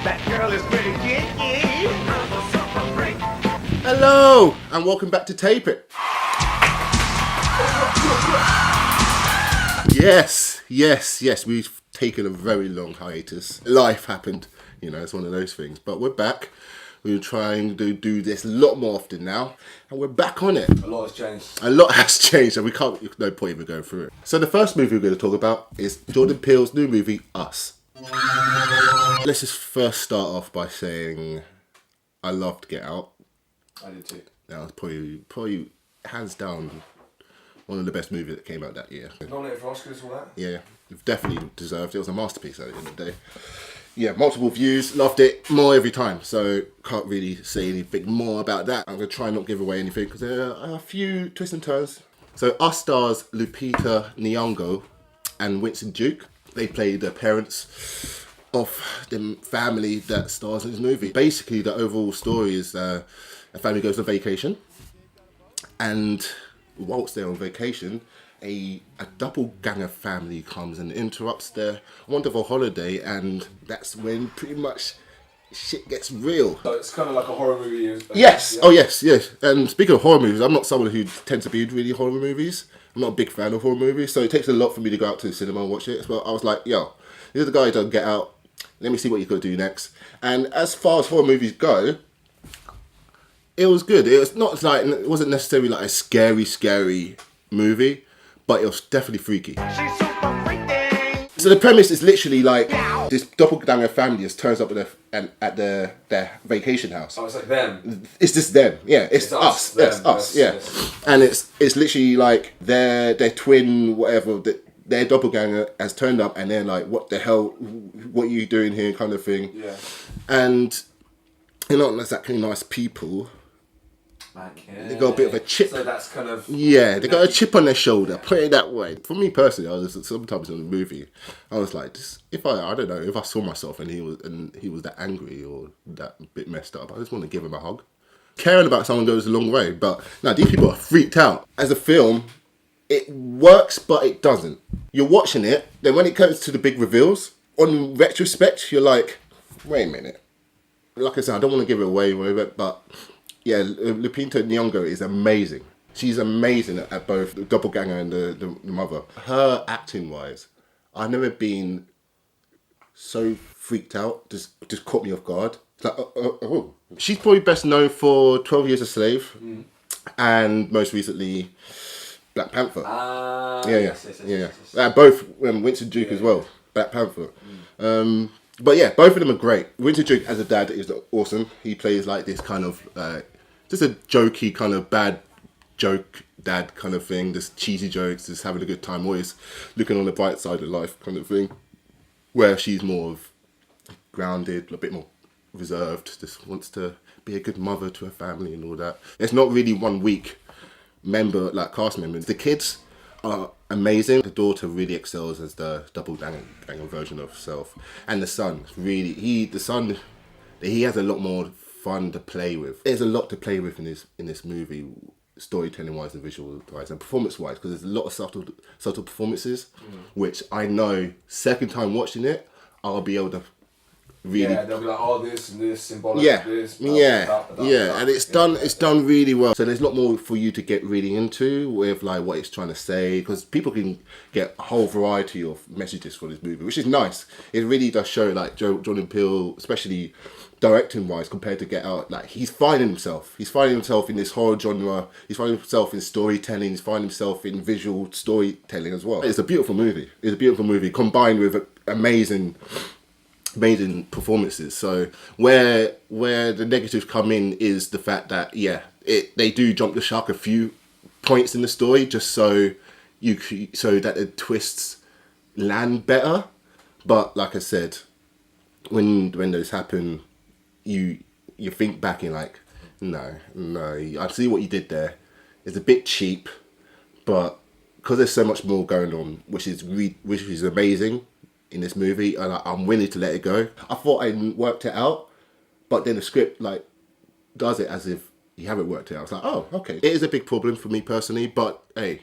That girl is pretty kinky. Hello, and welcome back to Tape It. Yes, we've taken a very long hiatus. Life happened, it's one of those things. But we're back. We're trying to do this a lot more often now, and we're back on it. A lot has changed. A lot has changed, and we can't, no point even going through it. So the first movie we're going to talk about is Jordan Peele's new movie, Us. Let's just first start off by saying I loved Get Out. I did too. That was probably hands down one of the best movies that came out that year. Nominated for Oscars, all that? Yeah, it definitely deserved it. It was a masterpiece at the end of the day. Yeah, multiple views, loved it, more every time. So can't really say anything more about that. I'm going to try and not give away anything because there are a few twists and turns. So Us stars Lupita Nyong'o and Winston Duke. They play the parents of the family that stars in this movie. Basically, the overall story is a family goes on vacation, and whilst they're on vacation, a doppelganger family comes and interrupts their wonderful holiday, and that's when pretty much shit gets real. So it's kind of like a horror movie. Yes. Yeah. Oh, yes. And speaking of horror movies, I'm not someone who tends to be really horror movies. I'm not a big fan of horror movies, so it takes a lot for me to go out to the cinema and watch it. But I was like, yo, this is the guy who doesn't Get Out. Let me see what he's going to do next. And as far as horror movies go, it was good. It wasn't necessarily like a scary movie, but it was definitely freaky. She's super freaky. So the premise is literally like this doppelganger family just turns up at their vacation house. Oh, it's like them. It's just them, yeah. It's us. them, Yes, us, yeah. yes. And it's literally like their twin, whatever. Their doppelganger has turned up, and they're like, "What the hell? What are you doing here?" kind of thing. Yeah. And they're not exactly nice people. Okay. They got a bit of a chip. So that's kind of... Yeah, they got a chip on their shoulder. Put it that way. For me personally, I was sometimes in the movie, I was like, if I don't know, if I saw myself and he was that angry or that bit messed up, I just want to give him a hug. Caring about someone goes a long way, but no, these people are freaked out. As a film, it works, but it doesn't. You're watching it, then when it comes to the big reveals, on retrospect, you're like, wait a minute. Like I said, I don't want to give it away, but yeah, Lupita Nyong'o is amazing. She's amazing at both the doppelganger and the mother. Her acting-wise, I've never been so freaked out. Just caught me off guard. It's like, oh. She's probably best known for 12 Years a Slave, and most recently, Black Panther. Yes. Both Winston Duke as well. Black Panther. But yeah, both of them are great. Winston Duke as a dad is awesome. He plays like this kind of just a jokey kind of bad joke dad kind of thing. Just cheesy jokes, just having a good time, always looking on the bright side of life kind of thing. Where she's more of grounded, a bit more reserved, just wants to be a good mother to her family and all that. There's not really one weak member, like cast members. The kids are amazing. The daughter really excels as the doppelganger version of herself, and the son really he has a lot more fun to play with. There's a lot to play with in this movie, storytelling wise and visual wise and performance wise, because there's a lot of subtle performances, which I know second time watching it I'll be able to really. Yeah, they'll be like, oh, this and this symbolic Yeah, of this. and it's done really well. So there's a lot more for you to get really into with like what it's trying to say, because people can get a whole variety of messages for this movie, which is nice. It really does show like Jordan Peele, especially directing wise, compared to Get Out. Like he's finding himself. He's finding himself in this horror genre. He's finding himself in storytelling. He's finding himself in visual storytelling as well. It's a beautiful movie. It's a beautiful movie combined with amazing performances. So where the negatives come in is the fact that they do jump the shark a few points in the story just so that the twists land better. But like I said, when those happen, you think back and like, no, I see what you did there. It's a bit cheap, but because there's so much more going on, which is amazing in this movie, and I'm willing to let it go. I thought I worked it out, but then the script like does it as if you haven't worked it out. I was like, oh, okay. It is a big problem for me personally, but hey,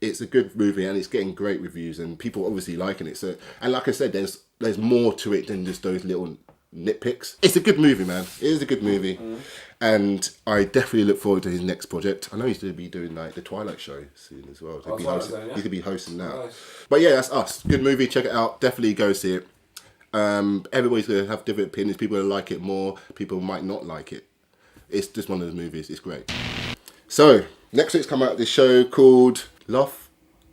it's a good movie and it's getting great reviews and people obviously liking it. So, and like I said, there's more to it than just those little nitpicks. It's a good movie, man. It is a good movie. And I definitely look forward to his next project. I know he's going to be doing like the Twilight show soon as well. He's going to be hosting now. Nice. But yeah, that's Us. Good movie. Check it out. Definitely go see it. Everybody's going to have different opinions. People will like it more. People might not like it. It's just one of those movies. It's great. So, next week's come out this show called Love,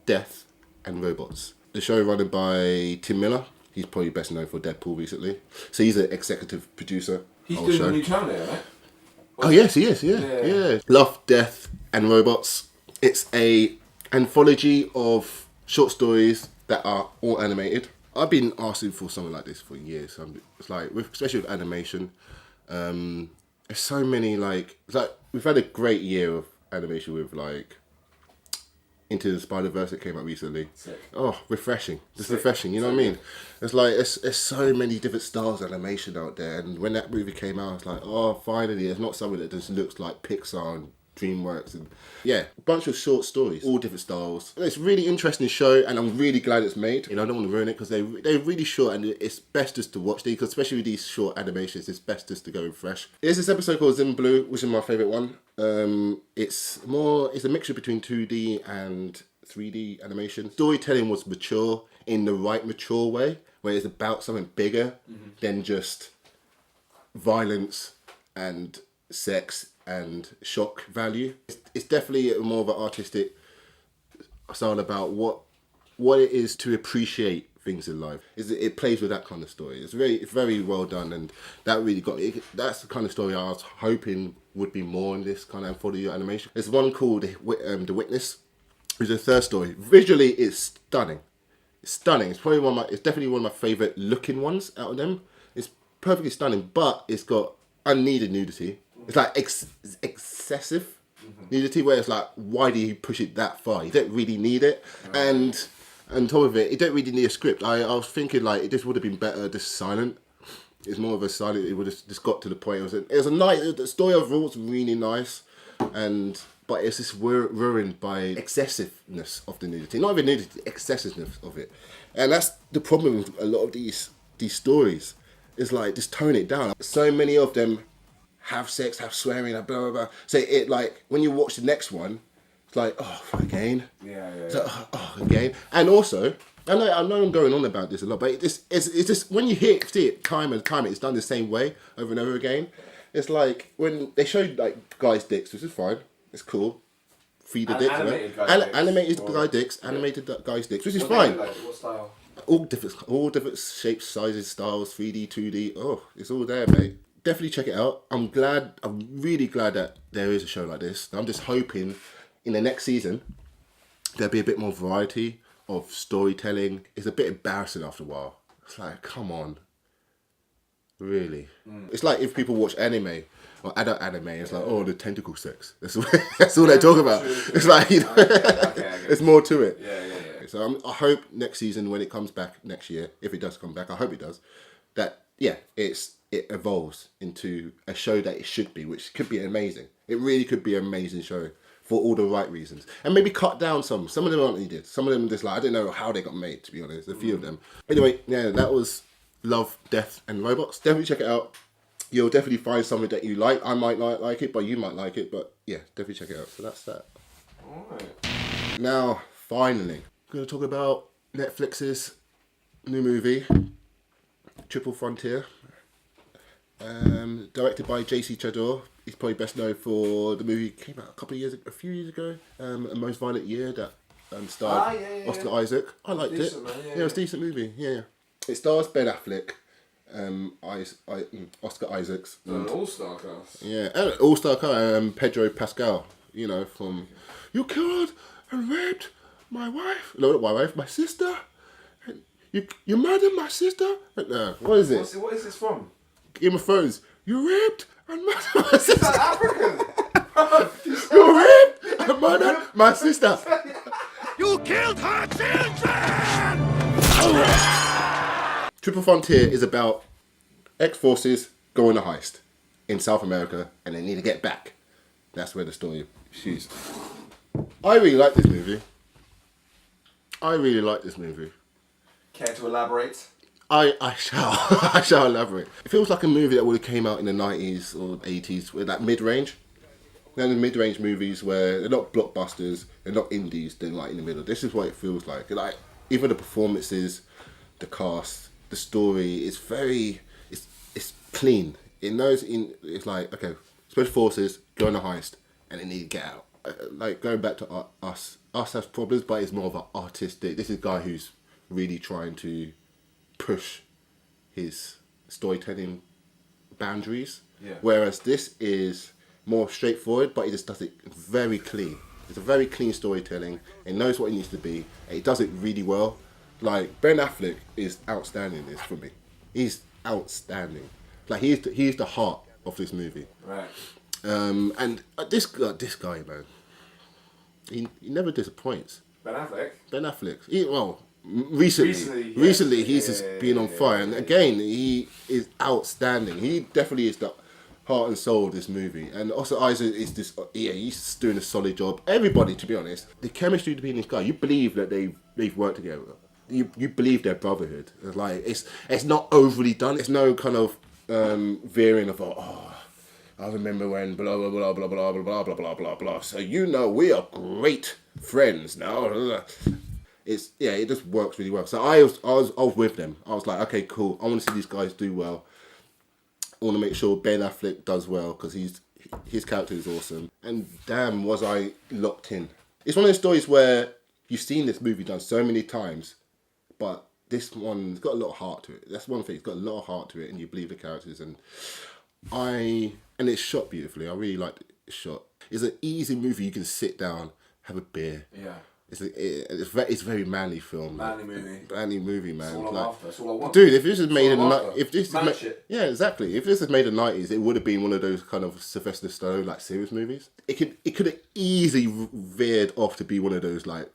Death and Robots. The show running by Tim Miller. He's probably best known for Deadpool recently. So he's an executive producer. He's of doing the the show. new channel, right? Oh yes, he is. Yeah. Love, Death, and Robots. It's a anthology of short stories that are all animated. I've been asking for something like this for years. It's like, especially with animation, there's so many it's like we've had a great year of animation with like Into the Spider-Verse that came out recently. Sick. Oh, refreshing. Just Sick. refreshing, you know what I mean? It's like, there's so many different styles of animation out there. And when that movie came out, I was like, oh, finally, it's not something that just looks like Pixar and DreamWorks. And yeah, a bunch of short stories, all different styles. It's a really interesting show, and I'm really glad it's made. You know, I don't want to ruin it because they're really short, and it's best just to watch these, especially with these short animations, it's best just to go fresh. There's this episode called Zim Blue, which is my favourite one. It's a mixture between 2D and 3D animation. Storytelling was mature in the right mature way, where it's about something bigger than just violence and sex and shock value. It's definitely more of an artistic style about what it is to appreciate things in life. It plays with that kind of story. It's very well done, and that really got me. That's the kind of story I was hoping would be more in this kind of anthology animation. There's one called The Witness, which is a third story. Visually, it's stunning. It's stunning. It's definitely one of my favourite looking ones out of them. It's perfectly stunning, but it's got unneeded nudity. It's like excessive nudity, where it's like, why do you push it that far? You don't really need it. And on top of it, you don't really need a script. I was thinking like, this would have been better just silent. It's more of a silent, it would have just got to the point. The story overall was really nice, but it's just ruined by excessiveness of the nudity. Not even nudity, excessiveness of it. And that's the problem with a lot of these stories. It's like, just tone it down. So many of them have sex, have swearing, blah, blah, blah. So it like, when you watch the next one, it's like, oh, again. Yeah. It's like, oh, again. And also, I know I'm going on about this a lot, but it's just, when you see it time and time, it's done the same way over and over again. It's like, when they show like guys' dicks, which is fine, it's cool. Feed the dicks, animated right? guys' dicks. Animated guys' dicks, which is What they fine. do, like, what style? All different shapes, sizes, styles, 3D, 2D. Oh, it's all there, mate. Definitely check it out. I'm really glad that there is a show like this. I'm just hoping in the next season there'll be a bit more variety of storytelling. It's a bit embarrassing after a while. It's like, come on. Really? It's like if people watch anime or adult anime, it's like, oh, the tentacle sex. That's all they talk about. It's like, you know, there's more to it. Yeah. So I hope next season, when it comes back next year, if it does come back, I hope it does, that, yeah, it evolves into a show that it should be, which could be amazing. It really could be an amazing show for all the right reasons. And maybe cut down some. Some of them aren't needed. Some of them just like, I don't know how they got made, to be honest. A few of them. Anyway, yeah, that was Love, Death and Robots. Definitely check it out. You'll definitely find something that you like. I might not like it, but you might like it. But yeah, definitely check it out. So that's that. Alright. Now, finally, I'm going to talk about Netflix's new movie, Triple Frontier. Directed by J.C. Chador. He's probably best known for the movie came out a few years ago, A Most Violent Year, that starred Oscar Isaac. I liked Decent, it. man, Yeah, it was a decent movie. Yeah. It stars Ben Affleck, Oscar Isaacs. An all-star cast. Yeah, and all-star cast, Pedro Pascal. You know, from You Killed and Raped My Wife. No, not my wife, my sister. You murdered my sister. What is it? What is this from? Game of Thrones. You raped and murdered my sister. Is that African? You raped and murdered my sister. You killed her children! Triple Frontier is about ex-forces go on a heist in South America and they need to get back. That's where the story shoots. I really like this movie. Care to elaborate? I shall I shall elaborate. It feels like a movie that would have came out in the 90s or 80s, with like mid-range. They're the mid-range movies where they're not blockbusters, they're not indies, they're like in the middle. This is what it feels like. Like even the performances, the cast, the story, it's clean. It knows it's like, okay, special forces go on a heist and they need to get out. Like going back to us has problems, but it's more of an artistic. This is a guy who's really trying to push his storytelling boundaries. Yeah. Whereas this is more straightforward, but it just does it very clean. It's a very clean storytelling. It knows what it needs to be. It does it really well. Like Ben Affleck is outstanding in this for me. He's outstanding. Like he's the heart of this movie. Right. And this guy, man, he never disappoints. Ben Affleck. Ben Affleck. Recently, yes. he's just been on fire, and again, he is outstanding. He definitely is the heart and soul of this movie. And also Isaac is this. Yeah, he's doing a solid job. Everybody, to be honest, the chemistry between this guy, you believe that they've worked together. You believe their brotherhood. It's like it's not overly done. It's no kind of veering of I remember when blah blah blah blah blah blah blah blah blah blah blah. So we are great friends now. It just works really well. So I was with them. I was like, okay, cool. I want to see these guys do well. I want to make sure Ben Affleck does well because his character is awesome. And damn, was I locked in. It's one of those stories where you've seen this movie done so many times, but this one's got a lot of heart to it. That's one thing. It's got a lot of heart to it, and you believe the characters. And it's shot beautifully. I really liked it shot. It's an easy movie. You can sit down, have a beer. Yeah. It's a very manly film. Manly movie. Manly movie, man. That's all I'm after. That's all I want. Dude, if this is made in all I'm the after. yeah, exactly. If this is made in the 90s, it would have been one of those kind of Sylvester Stallone like serious movies. It could have easily veered off to be one of those like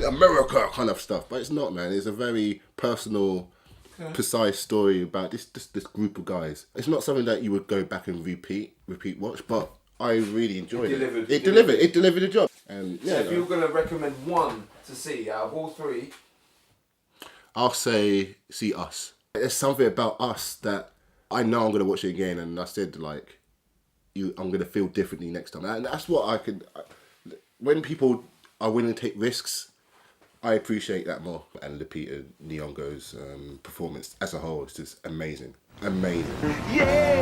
America kind of stuff, but it's not, man. It's a very personal, precise story about this group of guys. It's not something that you would go back and repeat watch, but I really enjoyed it. It delivered the job. And so if you're gonna recommend one to see out of all three, I'll say see Us. There's something about Us that I know I'm gonna watch it again, and I said like, I'm gonna feel differently next time, and that's what when people are willing to take risks, I appreciate that more. And Lupita Nyong'o's performance as a whole is just amazing. Yeah.